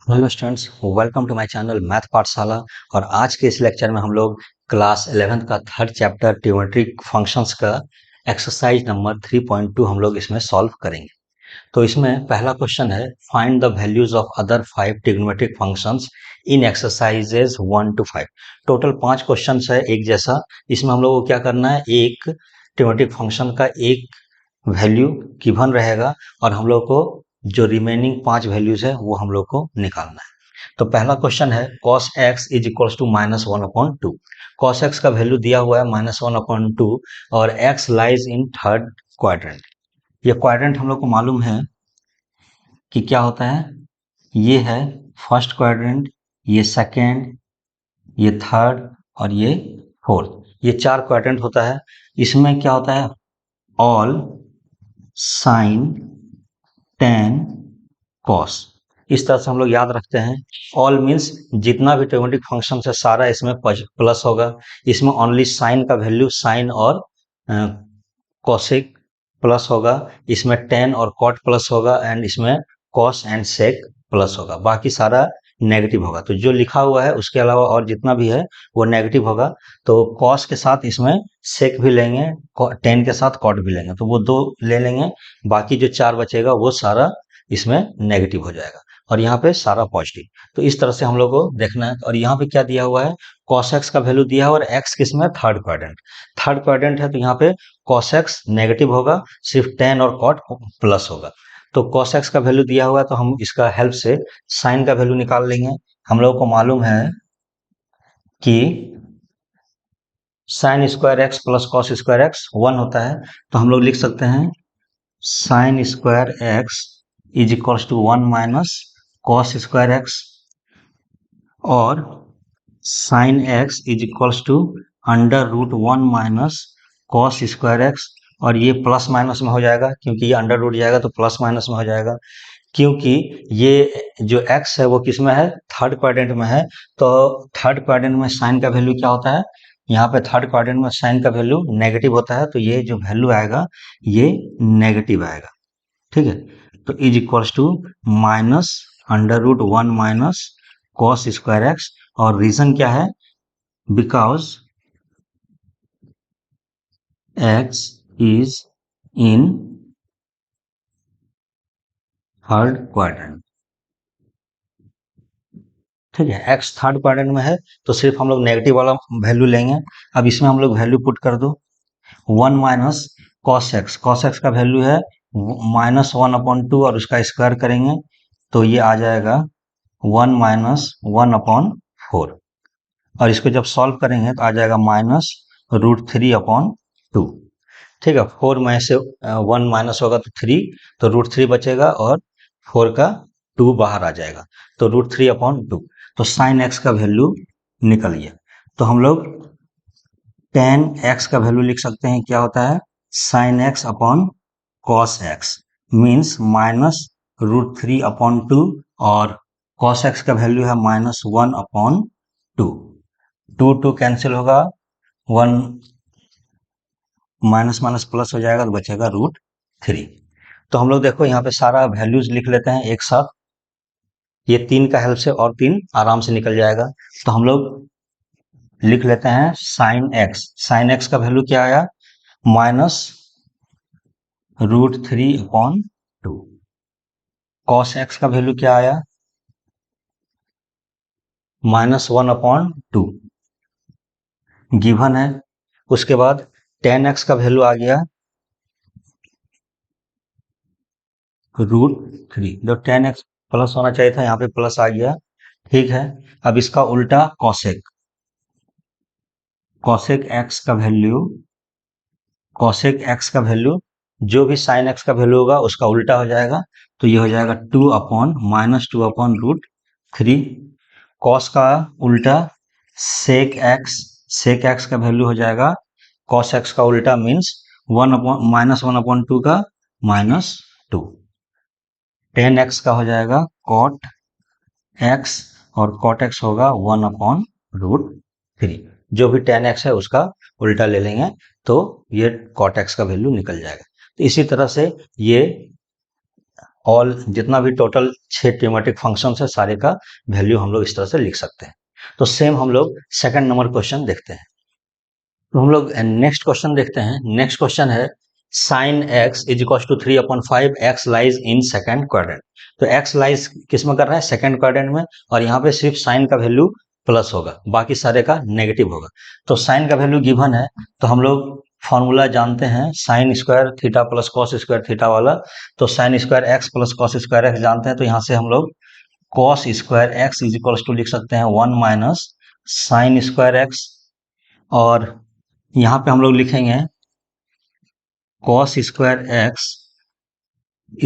Hello students, welcome to my channel math Pathshala. और आज के इस लेक्चर में हम लोग क्लास 11th का थर्ड चैप्टर ट्रिग्नोमेट्रिक फंक्शंस का एक्सरसाइज नंबर 3.2 हम लोग इसमें सॉल्व करेंगे। तो इसमें पहला क्वेश्चन है, find the values of other 5 trigonometric functions in exercises 1 to 5। Total 5 question है एक जैसा। इसमें हम लोग को क्या करना है, एक ट्रिग्नोमेट्रिक फंक्शन का एक वैल्यू गिवन रहेगा और हम लोग को जो रिमेनिंग 5 वैल्यूज है वो हम लोग को निकालना है। तो पहला क्वेश्चन है, cos x is equals to -1/2। cos x का वैल्यू दिया हुआ है -1/2 और x lies in third quadrant. ये क्वाड्रेंट हम लोग को मालूम है कि क्या होता है, ये है फर्स्ट क्वाड्रेंट, ये सेकेंड, ये थर्ड और ये फोर्थ। ये 4 क्वाड्रेंट होता है। इसमें क्या होता है, ऑल साइन tan cos, इस तरह से हम लोग याद रखते हैं। ऑल मीन्स जितना भी ट्रिग्नोमेट्रिक फंक्शन है सारा इसमें प्लस होगा। इसमें ओनली साइन का वैल्यू साइन और कॉसिक प्लस होगा। इसमें tan और cot प्लस होगा एंड इसमें cos एंड sec प्लस होगा। बाकी सारा नेगेटिव होगा। तो जो लिखा हुआ है उसके अलावा और जितना भी है वो नेगेटिव होगा। तो cos के साथ इसमें sec भी लेंगे, tan के साथ cot भी लेंगे, तो वो 2 ले लेंगे। बाकी जो 4 बचेगा वो सारा इसमें नेगेटिव हो जाएगा और यहाँ पे सारा पॉजिटिव। तो इस तरह से हम लोग को देखना है। और यहाँ पे क्या दिया हुआ है, cos x का वैल्यू दिया हुआ है और x किसमें, थर्ड क्वाड्रेंट। थर्ड क्वाड्रेंट है तो यहाँ पे cos x नेगेटिव होगा, सिर्फ tan और cot प्लस होगा। तो cos x का वैल्यू दिया हुआ है तो हम इसका हेल्प से साइन का वैल्यू निकाल लेंगे। हम लोग को मालूम है कि sine square x plus cos square x 1 होता है। तो हम लोग लिख सकते हैं sine square x is equals to 1 minus cos square x और sine x is equals to √1 minus cos square x. और ये प्लस माइनस में हो जाएगा क्योंकि ये अंडर रूट जाएगा तो प्लस माइनस में हो जाएगा। क्योंकि ये जो x है वो किस में है, थर्ड क्वाड्रेंट में है। तो थर्ड क्वाड्रेंट में साइन का वैल्यू क्या होता है, यहाँ पे थर्ड क्वाड्रेंट में साइन का वैल्यू नेगेटिव होता है। तो ये जो वैल्यू आएगा ये नेगेटिव आएगा। ठीक है, तो is equals to -√1 minus cos square x. और रीजन क्या है, because x is in third quadrant. ठीक है, x थर्ड क्वाड्रेंट में है तो सिर्फ हम लोग नेगेटिव वाला वैल्यू लेंगे। अब इसमें हम लोग वैल्यू पुट कर दो, 1 minus cos x. Cos x का वैल्यू है -1/2 और उसका स्क्वायर करेंगे तो ये आ जाएगा 1 माइनस 1/4। और इसको जब सॉल्व करेंगे तो आ जाएगा -√3/2। ठीक है, 4 में से 1 माइनस होगा तो 3, तो √3 बचेगा और 4 का 2 बाहर आ जाएगा तो √3/2। तो साइन एक्स का वैल्यू निकल गया। तो हम लोग tan x का वैल्यू लिख सकते हैं, क्या होता है, sine x upon cos x means -√3/2 और कॉस एक्स का वैल्यू है -1/2। 2 कैंसिल होगा, 1 माइनस माइनस प्लस हो जाएगा तो बचेगा √3। तो हम लोग देखो यहाँ पे सारा वैल्यूज लिख लेते हैं एक साथ। ये 3 का हेल्प से और 3 आराम से निकल जाएगा। तो हम लोग लिख लेते हैं साइन एक्स। साइन एक्स का वैल्यू क्या आया, -√3/2। कॉस एक्स का वैल्यू क्या आया, -1/2 गिवन है। उसके बाद tan एक्स का वैल्यू आ गया √3। जो tan एक्स प्लस होना चाहिए था यहाँ पे प्लस आ गया। ठीक है, अब इसका उल्टा कॉसेक। कॉसेक एक्स का वैल्यू, कॉसेक एक्स का वैल्यू जो भी साइन एक्स का वैल्यू होगा उसका उल्टा हो जाएगा। तो ये हो जाएगा -2/√3। कॉस का उल्टा सेक एक्स। सेक एक्स का वैल्यू हो जाएगा कॉस एक्स का उल्टा मीन्स -1/2 का -2। tan एक्स का हो जाएगा कॉट एक्स और कॉट एक्स होगा 1/√3। जो भी tan एक्स है उसका उल्टा ले लेंगे तो ये कॉट एक्स का वैल्यू निकल जाएगा। तो इसी तरह से ये ऑल जितना भी टोटल 6 ट्रिग्नोमेट्रिक फंक्शन है सारे का वैल्यू हम लोग इस तरह से लिख सकते हैं। तो सेम हम लोग सेकंड नंबर क्वेश्चन देखते हैं। तो हम लोग नेक्स्ट क्वेश्चन देखते हैं। नेक्स्ट क्वेश्चन है sine x is equal to 3/5 x lies in second quadrant. तो एक्स लाइज किस में कर रहा है? सेकंड क्वाड्रेंट में, और यहाँ पे सिर्फ साइन का वैल्यू प्लस होगा, बाकी सारे का नेगेटिव होगा। तो साइन का वैल्यू गिवन है, तो हम लोग फॉर्मूला जानते हैं sine square theta plus cos square theta वाला। तो sine square x plus cos square x जानते हैं, तो यहाँ से हम लोग cos square x is equal to लिख सकते हैं 1 माइनस साइन स्क्वायर एक्स, और यहाँ पे हम लोग लिखेंगे कॉस स्क्वायर एक्स,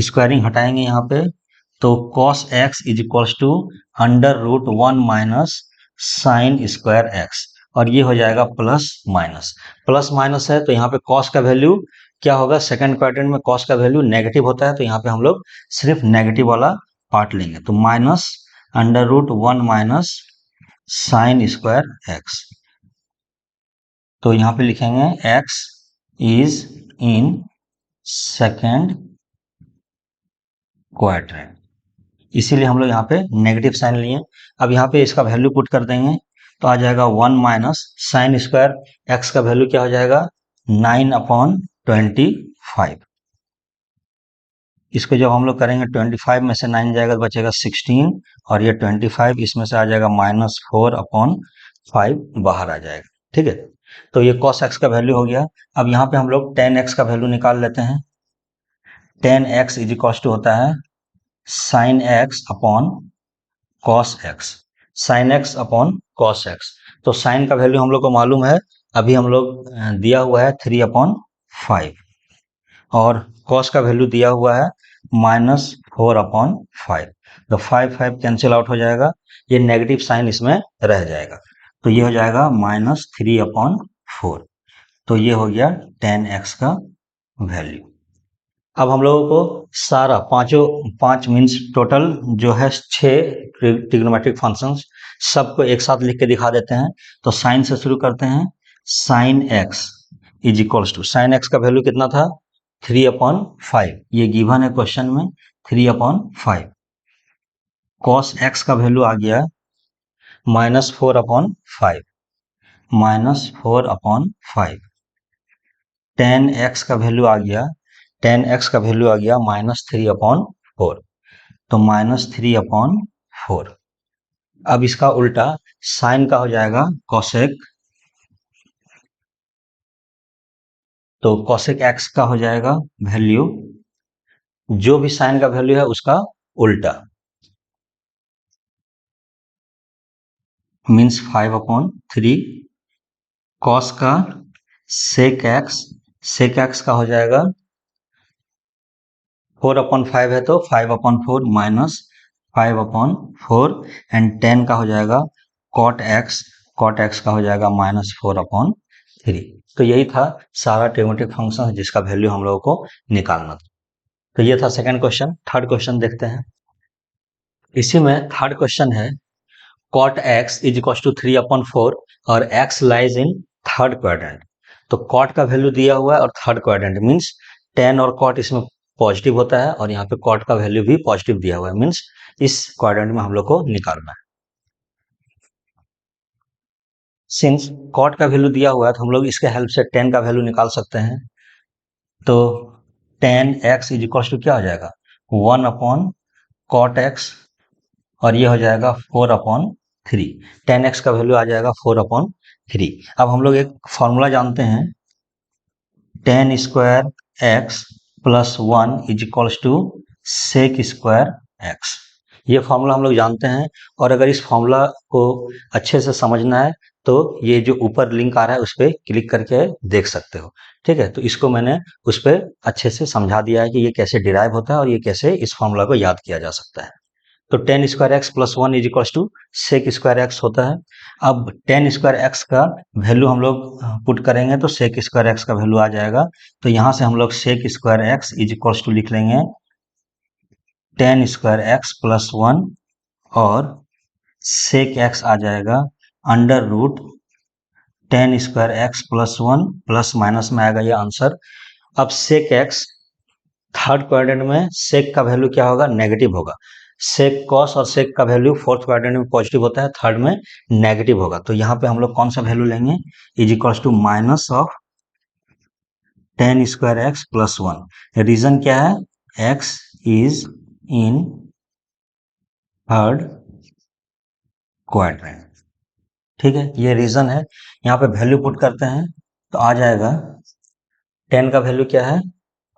स्क्वायरिंग हटाएंगे यहाँ पे, तो cos x is equal to under root 1 minus sine square x, और ये हो जाएगा प्लस माइनस। प्लस माइनस है तो यहाँ पे कॉस का वैल्यू क्या होगा? सेकंड क्वाड्रेंट में कॉस का वैल्यू नेगेटिव होता है, तो यहाँ पे हम लोग सिर्फ नेगेटिव वाला पार्ट लेंगे। तो minus under root 1 minus sine square x, तो यहाँ पे लिखेंगे x is in second quadrant, इसीलिए हम लोग यहाँ पे नेगेटिव साइन लिए। अब यहाँ पे इसका वैल्यू पुट कर देंगे, तो आ जाएगा 1 माइनस साइन स्क्वायर एक्स का वैल्यू क्या हो जाएगा? 9/25। इसको जब हम लोग करेंगे 25 में से 9 जाएगा तो बचेगा 16, और ये 25 इसमें से आ जाएगा -4/5 बाहर आ जाएगा। ठीक है, तो ये cos x का वैल्यू हो गया। अब यहाँ पे हम लोग tan x का वैल्यू निकाल लेते हैं। tan x is equal to होता है sin x upon cos x, sin x upon cos x। तो sin का वैल्यू हम लोग को मालूम है, अभी हम लोग दिया हुआ है 3/5, और cos का वैल्यू दिया हुआ है -4/5। तो 5 कैंसिल आउट हो जाएगा, ये नेगेटिव साइन इसमें रह जाएगा, तो ये हो जाएगा -3/4। तो ये हो गया tan x का वैल्यू। अब हम लोगों को सारा पांच मीन्स टोटल जो है 6 ट्रिग्नोमेट्रिक फंक्शंस सबको एक साथ लिख के दिखा देते हैं। तो साइन से शुरू करते हैं। Sine x is equals to, sine x का वैल्यू कितना था? 3/5, ये गिवन है क्वेश्चन में 3/5। cos x का वैल्यू आ गया -4/5, -4/5। tan x का वैल्यू आ गया, tan x का वैल्यू आ गया -3/4, तो -3/4। अब इसका उल्टा साइन का हो जाएगा cosec, तो cosec x का हो जाएगा वैल्यू, जो भी साइन का वैल्यू है उसका उल्टा, मीन्स 5/3। cos का sec x का हो जाएगा 4/5 है तो 5/4 माइनस 5/4, एंड 10 का हो जाएगा cot x का हो जाएगा -4/3। तो यही था सारा ट्रिग्नोमेट्रिक फंक्शन जिसका वैल्यू हम लोगों को निकालना था। तो ये था सेकंड क्वेश्चन। थर्ड क्वेश्चन देखते हैं। इसी में थर्ड क्वेश्चन है cot x is equal to 3/4 और x lies in third quadrant. तो cot का वैल्यू दिया हुआ है और थर्ड क्वाड्रेंट मीन्स tan और cot इसमें पॉजिटिव होता है, और यहाँ पे cot का वैल्यू भी पॉजिटिव दिया हुआ है, मीन्स इस क्वाड्रेंट में हम लोग को निकालना है। सिंस cot का वैल्यू दिया हुआ है तो हम लोग इसके हेल्प से tan का वैल्यू निकाल सकते हैं। तो tan x is equal to क्या हो जाएगा? 1/cot x, और ये हो जाएगा 4/3। tan x का वैल्यू आ जाएगा 4/3। अब हम लोग एक फॉर्मूला जानते हैं, tan square x plus 1 is equals to sec square x। ये फॉर्मूला हम लोग जानते हैं, और अगर इस फॉर्मूला को अच्छे से समझना है तो ये जो ऊपर लिंक आ रहा है उस पर क्लिक करके देख सकते हो। ठीक है, तो इसको मैंने उस पर अच्छे से समझा दिया है कि ये कैसे डिराइव होता है और ये कैसे इस फॉर्मूला को याद किया जा सकता है। तो tan square x plus 1 is equal to sec square x होता है। अब tan स्क्वायर एक्स का वैल्यू हम लोग पुट करेंगे तो सेक स्क्वायर एक्स का वैल्यू आ जाएगा। तो यहाँ से हम लोग sec square x is equal to लिख लेंगे tan स्क्वायर एक्स प्लस 1, और सेक एक्स आ जाएगा under root tan square x plus 1, plus minus में आएगा ये आंसर। अब सेक एक्स थर्ड क्वाड्रेंट में सेक का वैल्यू क्या होगा, नेगेटिव होगा। सेक कॉस और सेक का वैल्यू फोर्थ क्वाड्रेंट में पॉजिटिव होता है, थर्ड में नेगेटिव होगा। तो यहाँ पे हम लोग कौन सा वैल्यू लेंगे, is equals to minus of tan square x plus one. Reason क्या है, x is in third quadrant. ठीक है, ये रीजन है। यहाँ पे वैल्यू पुट करते हैं तो आ जाएगा 10 का वैल्यू क्या है,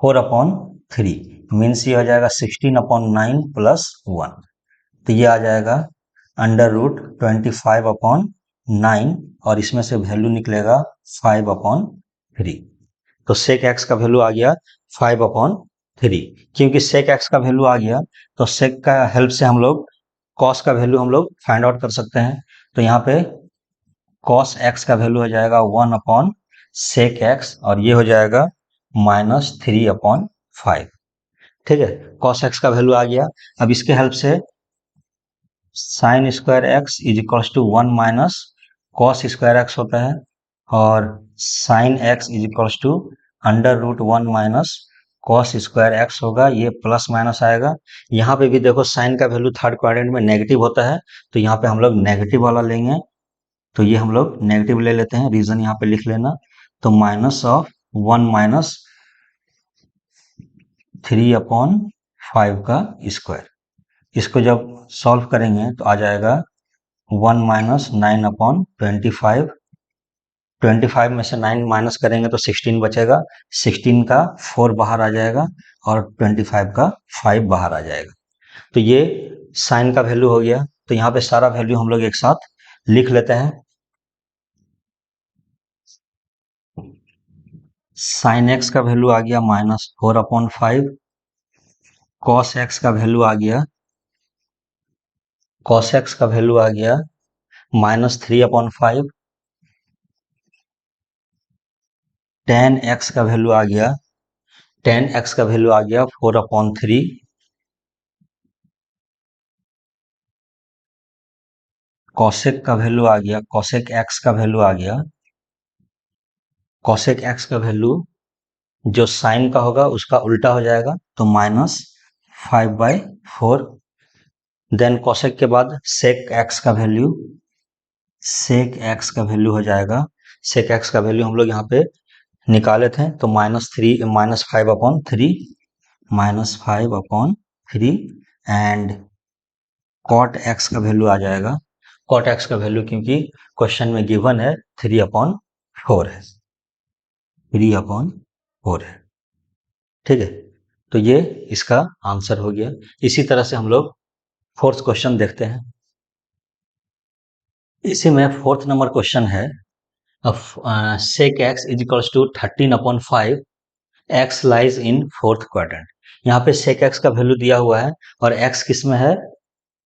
4/3, मीन्स ये हो जाएगा 16/9 प्लस 1। तो ये आ जाएगा √25/9 और इसमें से वैल्यू निकलेगा 5/3। तो सेक एक्स का वैल्यू आ गया 5/3। क्योंकि सेक एक्स का वैल्यू आ गया तो सेक का हेल्प से हम लोग कॉस का वैल्यू हम लोग फाइंड आउट कर सकते हैं। तो यहाँ पे कॉस एक्स का वैल्यू हो जाएगा 1/सेक एक्स और ये हो जाएगा -3/5। ठीक है, कॉस एक्स का वैल्यू आ गया। अब इसके हेल्प से sine square x is equals to 1 minus cos square x होता है और sine x is equals to √1 minus cos square x होगा। ये प्लस माइनस आएगा। यहाँ पे भी देखो साइन का वैल्यू थर्ड क्वाड्रेंट में नेगेटिव होता है, तो यहाँ पे हम लोग नेगेटिव वाला लेंगे। तो ये हम लोग नेगेटिव ले लेते हैं, रीजन यहाँ पे लिख लेना। तो माइनस ऑफ 1 माइनस 3/5 का स्क्वायर, इसको जब सॉल्व करेंगे तो आ जाएगा 1 माइनस 9/25। 25 में से 9 माइनस करेंगे तो 16 बचेगा। 16 का 4 बाहर आ जाएगा और 25 का 5 बाहर आ जाएगा। तो ये साइन का वैल्यू हो गया। तो यहाँ पे सारा वैल्यू हम लोग एक साथ लिख लेते हैं। साइन एक्स का वैल्यू आ गया -4/5। कॉस एक्स का वैल्यू आ गया -3/5। टेन एक्स का वैल्यू आ गया 4/3। कॉसेक का वैल्यू आ गया कॉसेक एक्स का वैल्यू जो साइन का होगा उसका उल्टा हो जाएगा, तो -5/4। देन कॉसेक के बाद सेक एक्स का वैल्यू हो जाएगा। सेक एक्स का वैल्यू हम लोग यहाँ पे निकाले थे, तो -5/3 एंड कॉट एक्स का वैल्यू आ जाएगा। कॉट एक्स का वैल्यू क्योंकि क्वेश्चन में गिवन है 3/4 है, 3/4 है। ठीक है, तो ये इसका आंसर हो गया। इसी तरह से हम लोग फोर्थ क्वेश्चन देखते हैं। इसी में फोर्थ नंबर क्वेश्चन है, sec x is equals to 13/5, x lies in fourth quadrant. यहाँ पे सेक एक्स का वैल्यू दिया हुआ है और एक्स किस में है,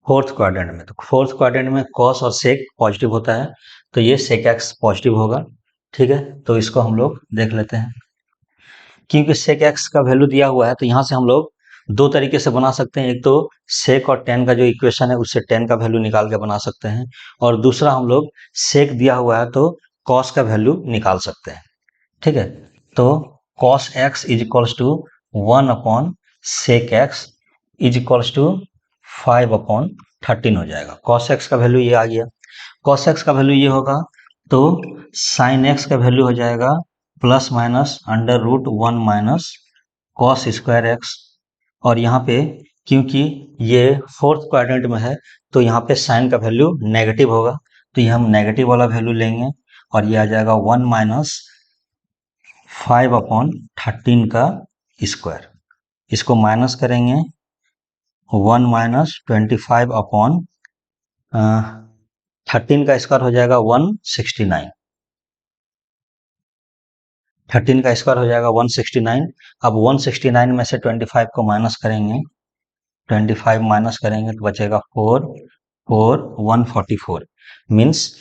फोर्थ क्वाड्रेंट में। तो फोर्थ क्वाड्रेंट में कॉस और सेक पॉजिटिव होता है, तो ये सेक एक्स पॉजिटिव होगा। ठीक है, तो इसको हम लोग देख लेते हैं। क्योंकि सेक एक्स का वैल्यू दिया हुआ है तो यहाँ से हम लोग दो तरीके से बना सकते हैं। एक तो सेक और टेन का जो इक्वेशन है उससे टेन का वैल्यू निकाल के बना सकते हैं, और दूसरा हम लोग सेक दिया हुआ है तो कॉस का वैल्यू निकाल सकते हैं। ठीक है, तो cos x is equals to 1/सेक एक्स इज इक्वल्स टू 5/13 हो जाएगा। कॉस एक्स का वैल्यू ये आ गया। कॉस एक्स का वैल्यू ये होगा तो साइन एक्स का वैल्यू हो जाएगा plus minus √1 minus cos square x. और यहाँ पे क्योंकि ये फोर्थ क्वाड्रेंट में है तो यहाँ पे साइन का वैल्यू नेगेटिव होगा, तो ये हम नेगेटिव वाला वैल्यू लेंगे और ये आ जाएगा 1 माइनस 5/13 का स्क्वायर। इसको माइनस करेंगे 1 माइनस 25/13 का स्क्वायर हो जाएगा 169। 13 का स्क्वायर हो जाएगा 169। अब 169 में से 25 को माइनस करेंगे, 25 माइनस करेंगे तो बचेगा 144। मीन्स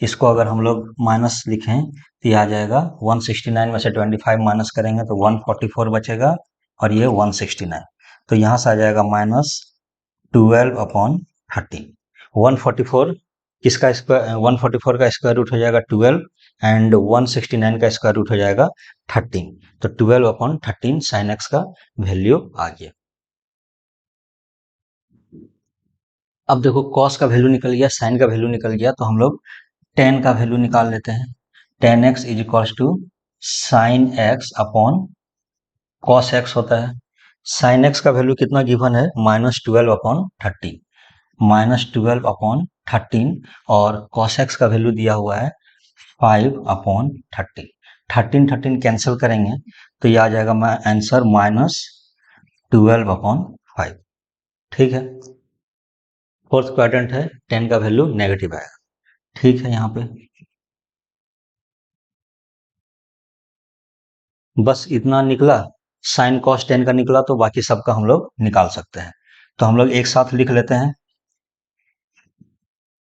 इसको अगर हम लोग माइनस लिखें तो ये आ जाएगा 169 में से 25 माइनस करेंगे तो 144 बचेगा और ये 169। तो यहाँ से आ जाएगा -12/13। 144 किसका स्क्वायर, 144 का स्क्वायर रूट हो जाएगा 12 एंड 169 का स्क्वायर रूट हो जाएगा 13। तो 12/13 साइन एक्स का वैल्यू आ गया। अब देखो कॉस का वैल्यू निकल गया, साइन का वैल्यू निकल गया, तो हम लोग टेन का वैल्यू निकाल लेते हैं। Tan x is equals to sine x upon cos x होता है। साइन एक्स का वैल्यू कितना गिवन है, -12/13, -12/13, और कॉस एक्स का वैल्यू दिया हुआ है 5/13। 13 कैंसिल करेंगे तो ये आ जाएगा आंसर -12/5। ठीक है, फोर्थ क्वाड्रेंट है, 10 का वैल्यू नेगेटिव आएगा। ठीक है, यहाँ पे बस इतना निकला, साइन कॉस 10 का निकला, तो बाकी सबका हम लोग निकाल सकते हैं। तो हम लोग एक साथ लिख लेते हैं।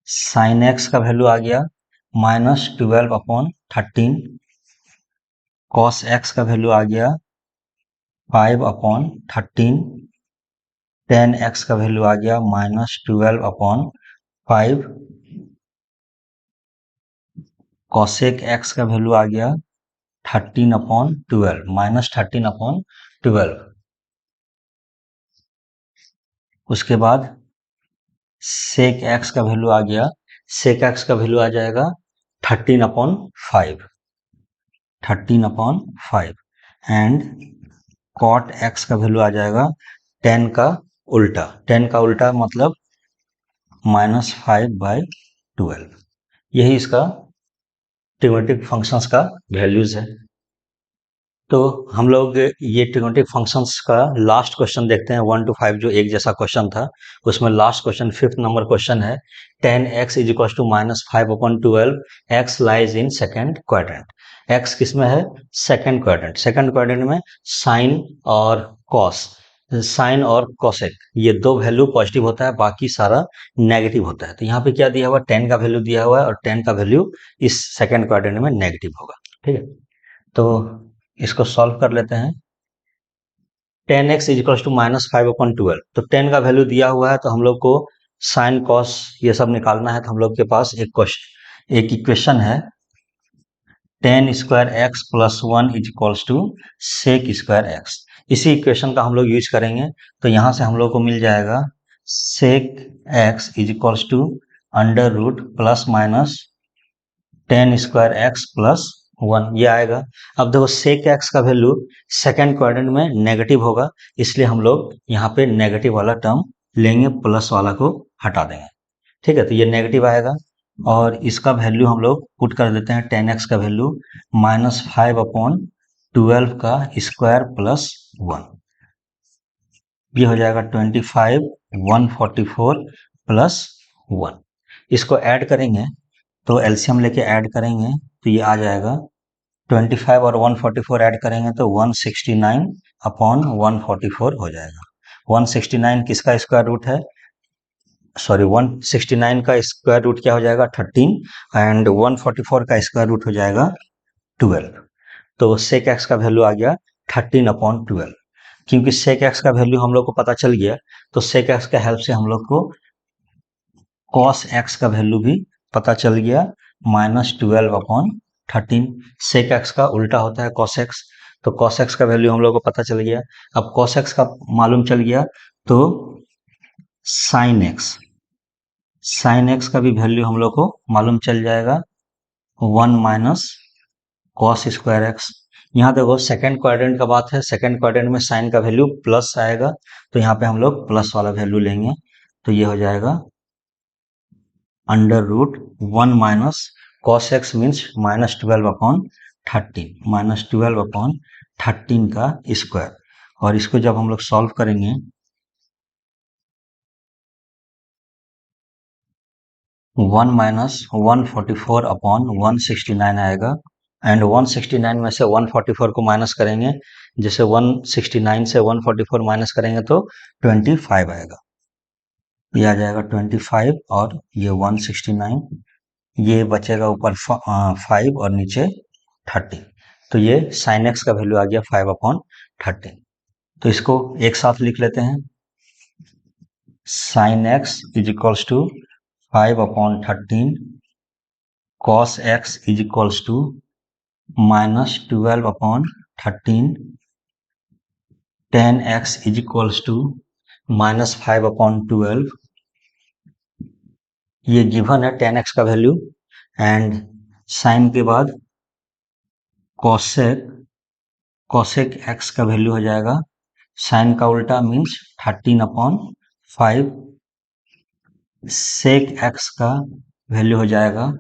साइन एक्स का वैल्यू आ गया -12/13, कॉस एक्स का वैल्यू आ गया 5/13, टेन एक्स का वैल्यू आ गया -12/5, कॉसेक एक्स का वैल्यू आ गया 13/12, -13/12। उसके बाद सेक एक्स का वैल्यू आ गया, सेक एक्स का वैल्यू आ जाएगा 13/5, 13/5, एंड कॉट एक्स का वैल्यू आ जाएगा 10 का उल्टा, 10 का उल्टा मतलब -5/12। यही इसका ट्रिग्नोमेट्रिक फंक्शंस का वैल्यूज है। तो हम लोग ये ट्रिग्नोमेट्रिक फंक्शंस का लास्ट क्वेश्चन देखते हैं, 1 to 5 जो एक जैसा क्वेश्चन था, उसमें last question 5th number question है। 10x is equal to -5/12, x lies in second quadrant. x किस में है, सेकेंड क्वाड्रेंट। सेकेंड क्वाड्रेंट में साइन और कॉस, साइन और कोसेक ये दो वैल्यू पॉजिटिव होता है, बाकी सारा नेगेटिव होता है। तो यहाँ पे क्या दिया हुआ है, 10 का वैल्यू दिया हुआ है, और 10 का वैल्यू इस सेकेंड क्वाड्रेंट में नेगेटिव होगा। ठीक है, तो इसको सॉल्व कर लेते हैं। 10x इज इक्वल टू -5/12, तो 10 का वैल्यू दिया हुआ है, तो हम लोग को साइन कॉस ये सब निकालना है। तो हम लोग के पास एक इक्वेशन है, tan square x plus 1 is equals to sec square x. इसी इक्वेशन का हम लोग यूज करेंगे। तो यहाँ से हम लोग को मिल जाएगा sec x is equals to under root plus minus tan square x plus 1, ये आएगा। अब देखो सेक एक्स का वैल्यू सेकेंड क्वाड्रेंट में नेगेटिव होगा, इसलिए हम लोग यहाँ पे नेगेटिव वाला टर्म लेंगे, प्लस वाला को हटा देंगे। ठीक है, तो ये नेगेटिव आएगा, और इसका वैल्यू हम लोग पुट कर देते हैं। 10x का वैल्यू -5/12 का स्क्वायर प्लस 1, ये हो जाएगा 25, 144 प्लस 1। इसको ऐड करेंगे, तो एलसीएम लेके ऐड करेंगे तो ये आ जाएगा 25 और 144 ऐड करेंगे तो 169/144 हो जाएगा। 169 किसका स्क्वायर रूट है, सॉरी 169 का स्क्वायर रूट क्या हो जाएगा 13, एंड 144 का स्क्वायर रूट हो जाएगा 12। तो सेक एक्स का वैल्यू आ गया 13/12। क्योंकि सेक एक्स का वैल्यू हम लोग को पता चल गया, तो सेक एक्स के हेल्प से हम लोग को कॉस एक्स का वैल्यू भी पता चल गया, -12/13। सेक एक्स का उल्टा होता है कॉस एक्स, तो कॉस एक्स का वैल्यू हम लोग को पता चल गया। अब कॉस एक्स का मालूम चल गया, तो साइन एक्स, साइन एक्स का भी वैल्यू हम लोग को मालूम चल जाएगा, 1 माइनस कॉस स्क्वायर एक्स। यहाँ देखो सेकेंड क्वाड्रेंट का बात है, सेकेंड क्वाड्रेंट में साइन का वैल्यू प्लस आएगा, तो यहाँ पे हम लोग प्लस वाला वैल्यू लेंगे, तो ये हो जाएगा under root 1 minus cos x means -12/13, -12/13 का स्क्वायर। और इसको जब हम लोग सॉल्व करेंगे, 1 माइनस 144/169 आएगा, एंड 169 में से 144 को माइनस करेंगे, जैसे 169 से 144 माइनस करेंगे तो 25 आएगा, ये आ जाएगा 25, और ये 169, ये बचेगा ऊपर 5 और नीचे 13। तो ये साइन एक्स का वैल्यू आ गया 5/13। तो इसको एक साथ लिख लेते हैं, sine x is equals to 5/13 cos x is equals to -12/13, tan x is equals to -5/12। ये गिवन है tan x का वैल्यू, एंड साइन के बाद cosec x का वैल्यू हो जाएगा, साइन का उल्टा मीन्स 13/5, sec x का वैल्यू हो जाएगा,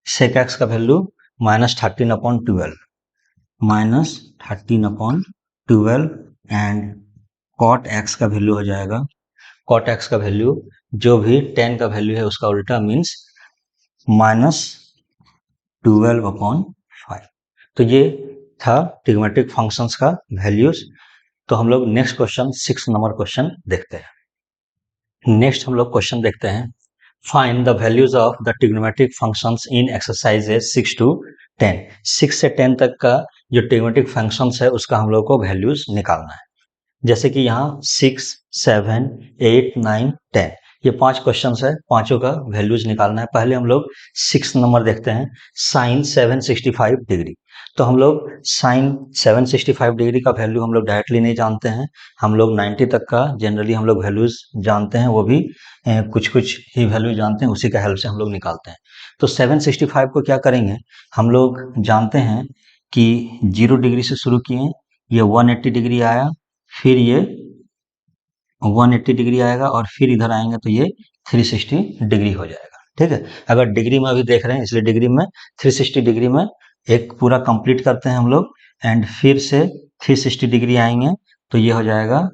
sec x का वैल्यू -13/12 एंड cot x का वैल्यू हो जाएगा, cot x का वैल्यू जो भी tan का वैल्यू है उसका उल्टा मीन्स -12/5। तो ये था ट्रिग्नोमेट्रिक फंक्शंस का वैल्यूज। तो हम लोग नेक्स्ट क्वेश्चन 6 नंबर क्वेश्चन देखते हैं। नेक्स्ट हम लोग क्वेश्चन देखते हैं, find the values of the trigonometric functions in exercises 6 to 10। 6 से 10 तक का जो ट्रिग्नोमेट्रिक फंक्शंस है उसका हम लोग को वैल्यूज निकालना है। जैसे कि यहाँ 6, 7, 8, 9, 10 ये 5 क्वेश्चंस है, पांचों का वैल्यूज निकालना है। पहले हम लोग 6 नंबर देखते हैं, साइन 765 डिग्री। तो हम लोग साइन 765 डिग्री का वैल्यू हम लोग डायरेक्टली नहीं जानते हैं, हम लोग 90 तक का जनरली हम लोग वैल्यूज जानते हैं, वो भी कुछ कुछ ही वैल्यू जानते हैं, उसी का हेल्प से हम लोग निकालते हैं। तो 765 को क्या करेंगे, हम लोग जानते हैं कि 0 डिग्री से शुरू किए, ये 180 डिग्री आया, फिर ये 180 डिग्री आएगा और फिर इधर आएंगे तो ये 360 डिग्री हो जाएगा। ठीक है, अगर डिग्री में अभी देख रहे हैं इसलिए डिग्री में 360 डिग्री में एक पूरा कंप्लीट करते हैं हम लोग, एंड फिर से 360 डिग्री आएंगे तो ये हो जाएगा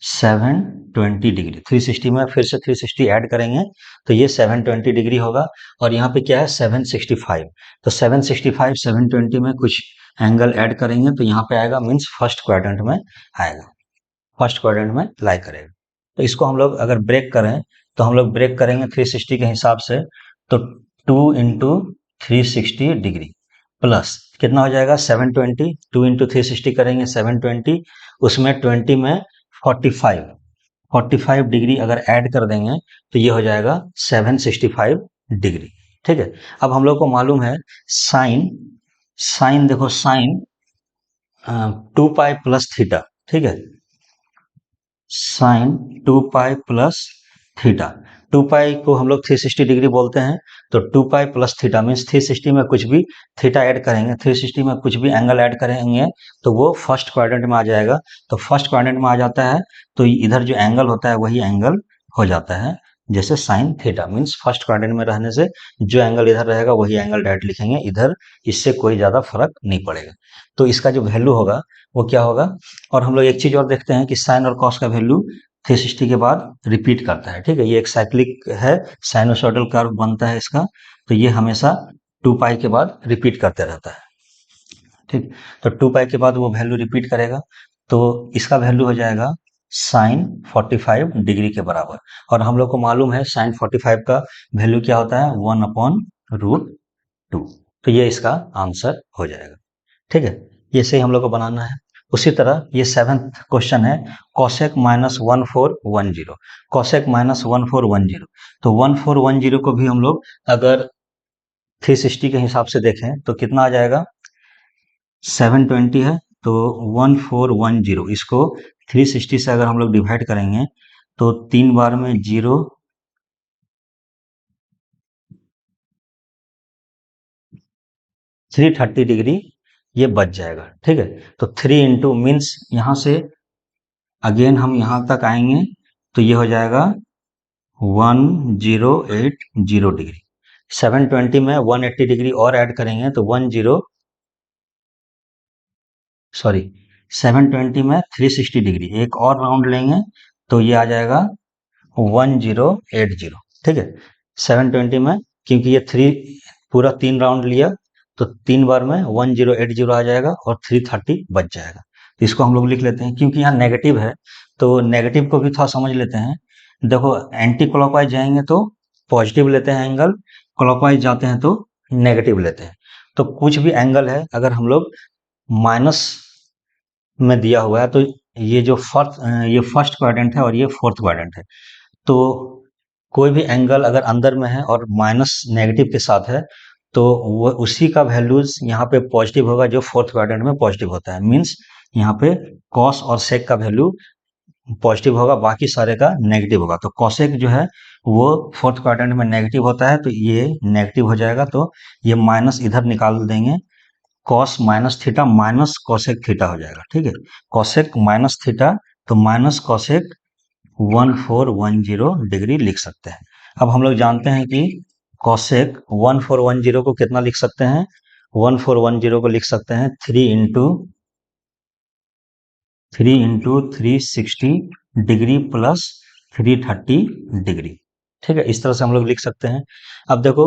720 डिग्री। 360 में फिर से 360 ऐड करेंगे तो ये 720 डिग्री होगा, और यहाँ पे क्या है 765, तो 765 720 में कुछ एंगल ऐड करेंगे तो यहाँ पे आएगा, मीन्स फर्स्ट क्वाड्रेंट में आएगा, फर्स्ट क्वाड्रेंट में लाई करेगा। तो इसको हम लोग अगर ब्रेक करें तो हम लोग ब्रेक करेंगे 360 के हिसाब से, तो 2 इंटू 360 डिग्री प्लस कितना हो जाएगा 720, 2 इंटू 360 करेंगे 720, उसमें 20 में 45 डिग्री अगर ऐड कर देंगे तो ये हो जाएगा 765 डिग्री। ठीक है, अब हम लोग को मालूम है साइन देखो साइन 2 पाई प्लस थीटा। ठीक है, साइन 2 पाई प्लस थीटा, 2 पाई को हम लोग 360 डिग्री बोलते हैं, तो 2 पाई प्लस थीटा मीन्स 360 में कुछ भी थीटा ऐड करेंगे, 360 में कुछ भी एंगल ऐड करेंगे तो वो फर्स्ट क्वाड्रेंट में आ जाएगा। तो फर्स्ट क्वाड्रेंट में आ जाता है तो इधर जो एंगल होता है वही एंगल हो जाता है, जैसे sine theta means first quadrant में रहने से जो एंगल इधर रहेगा वही एंगल डायरेक्ट लिखेंगे इधर, इससे कोई ज्यादा फर्क नहीं पड़ेगा। तो इसका जो वैल्यू होगा वो क्या होगा। और हम लोग एक चीज और देखते हैं कि साइन और कॉस का वैल्यू 360 के बाद रिपीट करता है। ठीक है, ये एक साइक्लिक है, साइनोसॉइडल कर्व बनता है इसका, तो ये हमेशा 2 पाई के बाद रिपीट करते रहता है। ठीक, तो 2 पाई के बाद वो वैल्यू रिपीट करेगा, तो इसका वैल्यू हो जाएगा साइन 45 डिग्री के बराबर। और हम लोग को मालूम है साइन 45 का वैल्यू क्या होता है 1/√2। तो ये इसका आंसर हो जाएगा। ठीक है, ये सही हम लोग को बनाना है। उसी तरह ये 7th क्वेश्चन है, कॉसेक -1410, कॉसेक -1410। तो 1410 को भी हम लोग अगर 360 के हिसाब से देखें तो कितना आ जाएगा, 720 है, तो 1410 इसको 360 से अगर हम लोग डिवाइड करेंगे तो 3 बार में 0, 330 डिग्री ये बच जाएगा। ठीक है, तो 3 इंटू मीन्स यहाँ से अगेन हम यहाँ तक आएंगे तो ये हो जाएगा 1080 डिग्री। 720 में 180 डिग्री और ऐड करेंगे तो 720 में 360 डिग्री एक और राउंड लेंगे तो ये आ जाएगा 1080। ठीक है, 720 में क्योंकि ये पूरा 3 राउंड लिया तो 3 बार में 1080 आ जाएगा और 330 बच जाएगा। तो इसको हम लोग लिख लेते हैं, क्योंकि यहाँ नेगेटिव है तो नेगेटिव को भी थोड़ा समझ लेते हैं। देखो एंटी क्लॉकवाइज जाएंगे तो पॉजिटिव लेते हैं एंगल, क्लॉकवाइज जाते हैं तो नेगेटिव लेते हैं। तो कुछ भी एंगल है अगर हम लोग माइनस में दिया हुआ है तो ये फर्स्ट क्वाड्रेंट है और ये फोर्थ क्वाड्रेंट है, तो कोई भी एंगल अगर अंदर में है और माइनस नेगेटिव के साथ है तो वो उसी का वैल्यूज यहाँ पे पॉजिटिव होगा जो फोर्थ क्वाड्रेंट में पॉजिटिव होता है। मीन्स यहाँ पे कॉस और सेक का वैल्यू पॉजिटिव होगा, बाकी सारे का नेगेटिव होगा। तो कॉसेक जो है वो फोर्थ क्वाड्रेंट में नेगेटिव होता है, तो ये नेगेटिव हो जाएगा, तो ये माइनस इधर निकाल देंगे, cos minus theta minus cosec theta हो जाएगा। ठीक है, कॉसेक माइनस थीटा, तो माइनस कॉसेक 1410 डिग्री लिख सकते हैं। अब हम लोग जानते हैं कि कॉसेक 1410 को कितना लिख सकते हैं, 1410 को लिख सकते हैं 3 इंटू 360 डिग्री प्लस 330 डिग्री। ठीक है, इस तरह से हम लोग लिख सकते हैं। अब देखो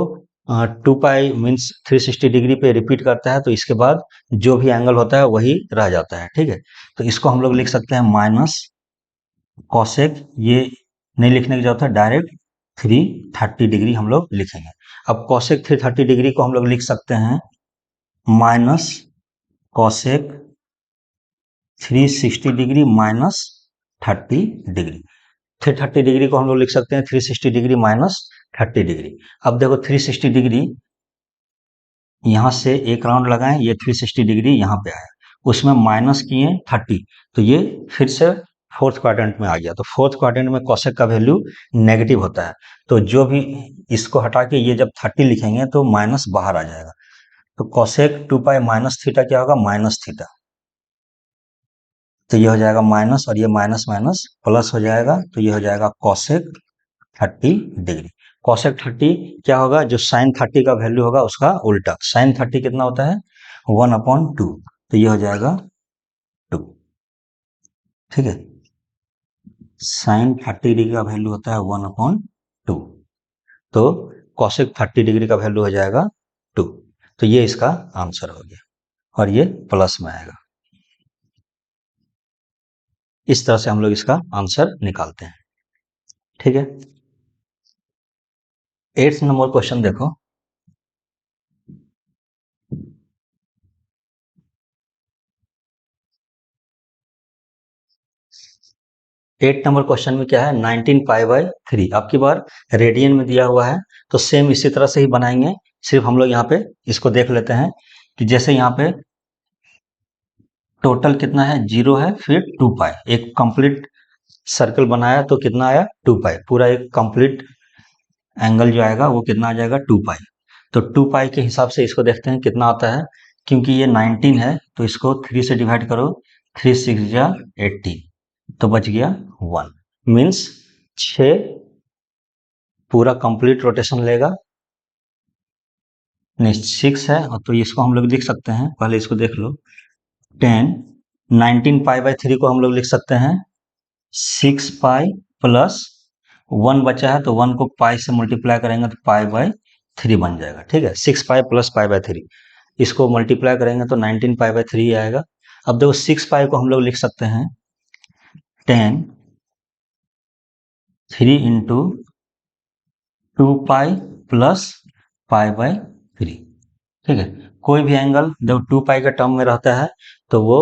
2 पाई मीन्स 360 डिग्री पे रिपीट करता है, तो इसके बाद जो भी एंगल होता है वही रह जाता है। ठीक है, तो इसको हम लोग लिख सकते हैं माइनस कॉसेक, ये नहीं लिखने की जरूरत है, डायरेक्ट 330 डिग्री हम लोग लिखेंगे। अब कॉसेक 330 डिग्री को हम लोग लिख सकते हैं minus cosec 360 degree minus 30 degree. 330 degree को हम लोग लिख सकते हैं 360 डिग्री माइनस 30 डिग्री। अब देखो 360 डिग्री यहाँ से एक राउंड लगाएं, ये 360 डिग्री यहाँ पे आया, उसमें माइनस किए 30, तो ये फिर से फोर्थ क्वाड्रेंट में आ गया। तो फोर्थ क्वाड्रेंट में कॉसेक का वैल्यू नेगेटिव होता है, तो जो भी इसको हटा के ये जब 30 लिखेंगे तो माइनस बाहर आ जाएगा। तो कॉसेक 2 पाई माइनस थीटा क्या होगा, माइनस थीटा, तो ये हो जाएगा माइनस, और ये माइनस माइनस प्लस हो जाएगा, तो ये हो जाएगा कॉसेक 30 डिग्री। कॉसेक 30 क्या होगा, जो साइन 30 का वैल्यू होगा उसका उल्टा। साइन 30 कितना होता है, 1/2, तो ये हो जाएगा 2। ठीक है, साइन 30 डिग्री का वैल्यू होता है 1/2, तो कॉसेक 30 डिग्री का वैल्यू हो जाएगा 2। तो ये इसका आंसर हो गया, और ये प्लस में आएगा। इस तरह से हम लोग इसका आंसर निकालते हैं। ठीक है, 8th नंबर क्वेश्चन देखो। एट नंबर क्वेश्चन में क्या है, 19 पाई/3। अब की बार रेडियन में दिया हुआ है, तो सेम इसी तरह से ही बनाएंगे। सिर्फ हम लोग यहाँ पे इसको देख लेते हैं कि जैसे यहाँ पे टोटल कितना है, 0 है, फिर 2 पाई, एक कंप्लीट सर्कल बनाया तो कितना आया, 2 पाई। पूरा एक कंप्लीट एंगल जो आएगा वो कितना आ जाएगा, 2 पाई। तो 2 पाई के हिसाब से इसको देखते हैं कितना आता है। क्योंकि ये 19 है तो इसको 3 से डिवाइड करो, 3 6 जा 18, तो बच गया 1। मीन्स 6 पूरा कंप्लीट रोटेशन लेगा, नहीं 6 है, और तो इसको हम लोग लिख सकते हैं, पहले इसको देख लो। 10 19 पाई/3 को हम लोग लिख सकते हैं 6 पाई प्लस 1 बचा है, तो 1 को पाई से मल्टीप्लाई करेंगे तो पाई/3 बन जाएगा। ठीक है, 6 पाई प्लस पाई/3, इसको मल्टीप्लाई करेंगे तो 19 पाई/3 आएगा। अब देखो 6 पाई को हम लोग लिख सकते हैं 10 3 इंटू 2 पाई प्लस पाई/3। ठीक है, कोई भी एंगल जब 2 पाई का टर्म में रहता है तो वो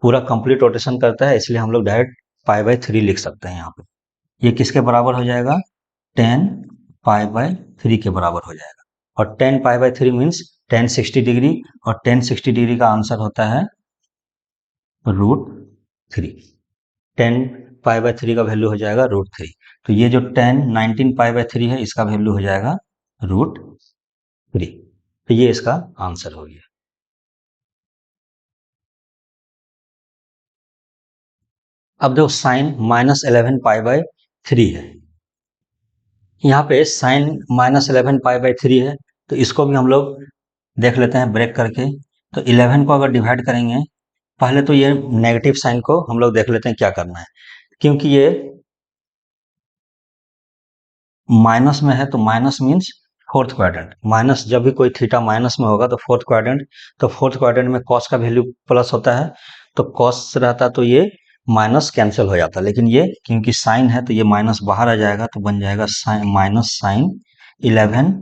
पूरा कंप्लीट रोटेशन करता है, इसलिए हम लोग डायरेक्ट पाई/3 लिख सकते हैं यहाँ पे। ये किसके बराबर हो जाएगा, 10 पाई/3 के बराबर हो जाएगा। और 10 पाई/3 मीन्स 1060 डिग्री, और 1060 डिग्री का आंसर होता है √3। 10 पाई/3 का वैल्यू हो जाएगा √3। तो ये जो 19 पाई/3 है इसका वैल्यू हो जाएगा √3। तो ये इसका आंसर हो गया। अब देखो साइन -11 पाई/3 है, यहाँ पे साइन -11 पाई/3 है, तो इसको भी हम लोग देख लेते हैं ब्रेक करके। तो 11 को अगर डिवाइड करेंगे, पहले तो ये नेगेटिव साइन को हम लोग देख लेते हैं क्या करना है। क्योंकि ये माइनस में है, तो minus means fourth quadrant, minus जब भी कोई थीटा माइनस में होगा तो फोर्थ क्वाड्रेंट, तो फोर्थ क्वाड्रेंट में कॉस का वैल्यू प्लस होता है, तो कॉस रहता तो ये माइनस कैंसिल हो जाता। लेकिन ये क्योंकि साइन है तो ये माइनस बाहर आ जाएगा, तो बन जाएगा माइनस साइन 11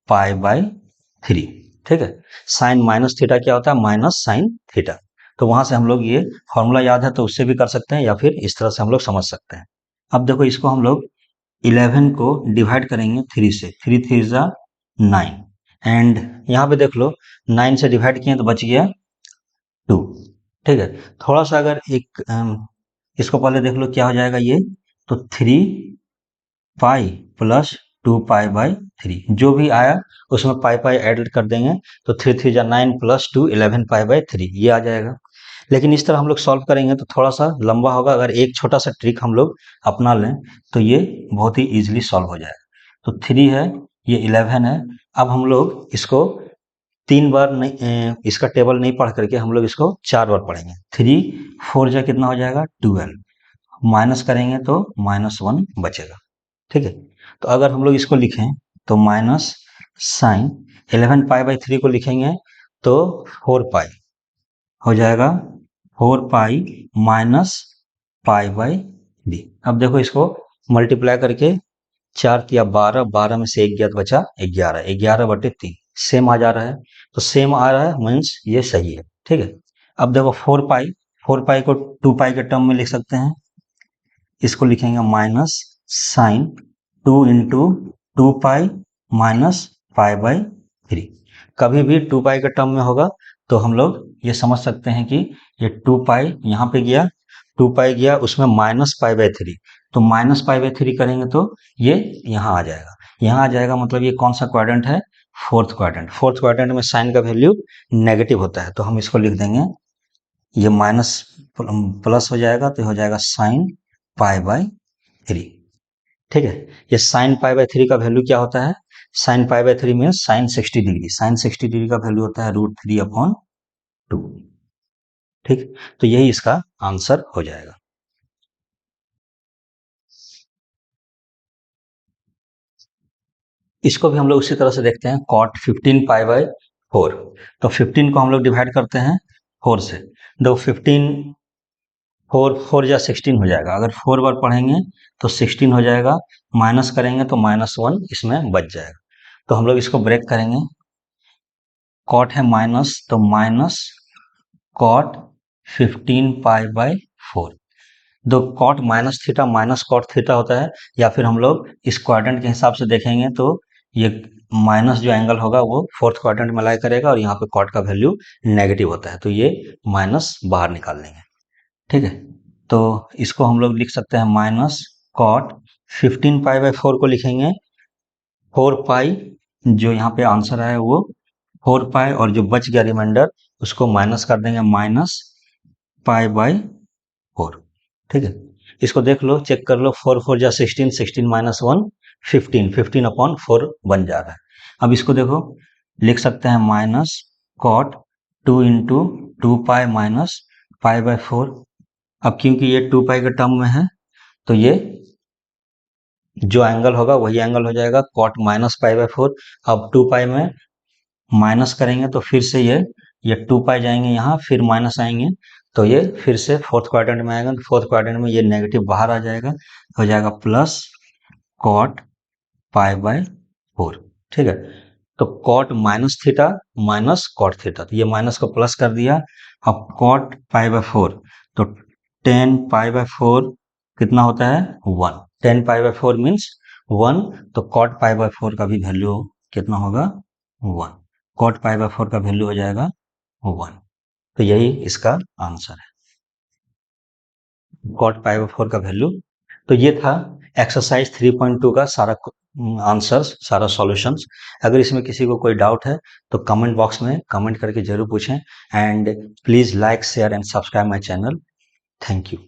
पाई/3। ठीक है, साइन माइनस थीटा क्या होता है, माइनस साइन थीटा। तो वहां से हम लोग ये फॉर्मूला याद है तो उससे भी कर सकते हैं, या फिर इस तरह से हम लोग समझ सकते हैं। अब देखो इसको हम लोग 11 को डिवाइड करेंगे 3 से, 3 3 जा 9 एंड यहाँ पे देख लो 9 से डिवाइड किए तो बच गया 2। ठीक है, थोड़ा सा अगर एक इसको पहले देख लो क्या हो जाएगा ये, तो 3 पाई प्लस 2 पाई बाई 3 जो भी आया उसमें पाई पाई ऐड कर देंगे, तो 3 3 जा 9 प्लस 2 11 पाई बाई 3 ये आ जाएगा। लेकिन इस तरह हम लोग सॉल्व करेंगे तो थोड़ा सा लंबा होगा, अगर एक छोटा सा ट्रिक हम लोग अपना लें तो ये बहुत ही इजीली सॉल्व हो जाएगा। तो 3 है, ये 11 है। अब हम लोग इसको 3 बार नहीं, इसका टेबल नहीं पढ़ करके हम लोग इसको 4 बार पढ़ेंगे। 3 4 जा कितना हो जाएगा 12, माइनस करेंगे तो -1 बचेगा। ठीक है, तो अगर हम लोग इसको लिखें तो माइनस साइन 11 पाई बाई 3 को लिखेंगे तो 4 पाई हो जाएगा, 4 pi minus pi by B. अब देखो इसको मल्टीप्लाई करके 4 किया 12, 12 में से 1 गया तो बचा 11, 11/3 सेम आ जा रहा है। तो सेम आ रहा है मीन्स ये सही है। ठीक है, अब देखो 4 पाई, 4 पाई को 2 पाई के टर्म में लिख सकते हैं। इसको लिखेंगे minus sine 2 into 2 pi minus pi by 3। कभी भी 2 पाई के टर्म में होगा तो हम लोग ये समझ सकते हैं कि ये 2 पाई यहाँ पे गया, 2 पाई गया उसमें माइनस पाई बाई 3, तो माइनस पाई बाई 3 करेंगे तो ये यहाँ आ जाएगा। यहाँ आ जाएगा मतलब ये कौन सा क्वाड्रेंट है, फोर्थ क्वाड्रेंट। फोर्थ क्वाड्रेंट में साइन का वैल्यू नेगेटिव होता है, तो हम इसको लिख देंगे, ये माइनस प्लस हो जाएगा तो हो जाएगा साइन पाई बाई 3। ठीक है, ये साइन पाई बाई 3 का वैल्यू क्या होता है, साइन पाई बाई 3 में साइन 60 डिग्री, साइन 60 डिग्री का वैल्यू होता है √3/2। ठीक, तो यही इसका आंसर हो जाएगा। इसको भी हम लोग उसी तरह से देखते हैं, cot 15 पाई बाई 4। तो 15 को हम लोग डिवाइड करते हैं 4 से, दो 15 4 4 या 16 हो जाएगा। अगर 4 बार पढ़ेंगे तो 16 हो जाएगा, माइनस करेंगे तो -1 इसमें बच जाएगा। तो हम लोग इसको ब्रेक करेंगे, कॉट है माइनस तो माइनस कॉट 15 पाई बाई 4। दो cot minus theta minus cot theta होता है, या फिर हम लोग इस क्वाड्रेंट के हिसाब से देखेंगे तो ये माइनस जो एंगल होगा वो फोर्थ क्वाड्रेंट में लाई करेगा और यहाँ पे कॉट का वैल्यू नेगेटिव होता है, तो ये माइनस बाहर निकाल लेंगे। ठीक है, तो इसको हम लोग लिख सकते हैं माइनस कॉट 15 पाई बाई 4 को लिखेंगे 4 पाई, जो यहाँ पे आंसर आया वो 4 पाई, और जो बच गया रिमाइंडर उसको माइनस कर देंगे माइनस पाई बाई 4। ठीक है, इसको देख लो, चेक कर लो, 4 4 जा 16, 16 माइनस 1 15, 15/4 बन जा रहा है। अब इसको देखो, लिख सकते हैं minus cot 2 into 2 pi minus pi by 4। अब क्योंकि ये 2 पाई के टर्म में है तो ये जो एंगल होगा वही एंगल हो जाएगा, कॉट माइनस पाई बाई 4। अब 2 पाई में माइनस करेंगे तो फिर से ये 2 पाई जाएंगे यहाँ, फिर माइनस आएंगे तो ये फिर से फोर्थ क्वाड्रेंट में आएगा, तो फोर्थ क्वाड्रेंट में ये नेगेटिव बाहर आ जाएगा, हो जाएगा प्लस कॉट पाई बाई 4। ठीक है, तो cot minus theta minus cot theta, तो ये माइनस को प्लस कर दिया। अब कॉट पाई बाई 4, तो 10 पाई बाई 4 कितना होता है 1, 10 पाई बाई 4 मीन्स 1, तो कॉट पाई बाई 4 का भी वैल्यू कितना होगा 1, कॉट पाई बाई 4 का वैल्यू हो जाएगा 1। तो यही इसका आंसर है, कॉट पाई बाई 4 का वैल्यू। तो ये था एक्सरसाइज 3.2 का सारा आंसर्स, सारा सॉल्यूशंस। अगर इसमें किसी को कोई डाउट है तो कमेंट बॉक्स में कमेंट करके जरूर पूछें, and please like share and subscribe my channel. Thank you.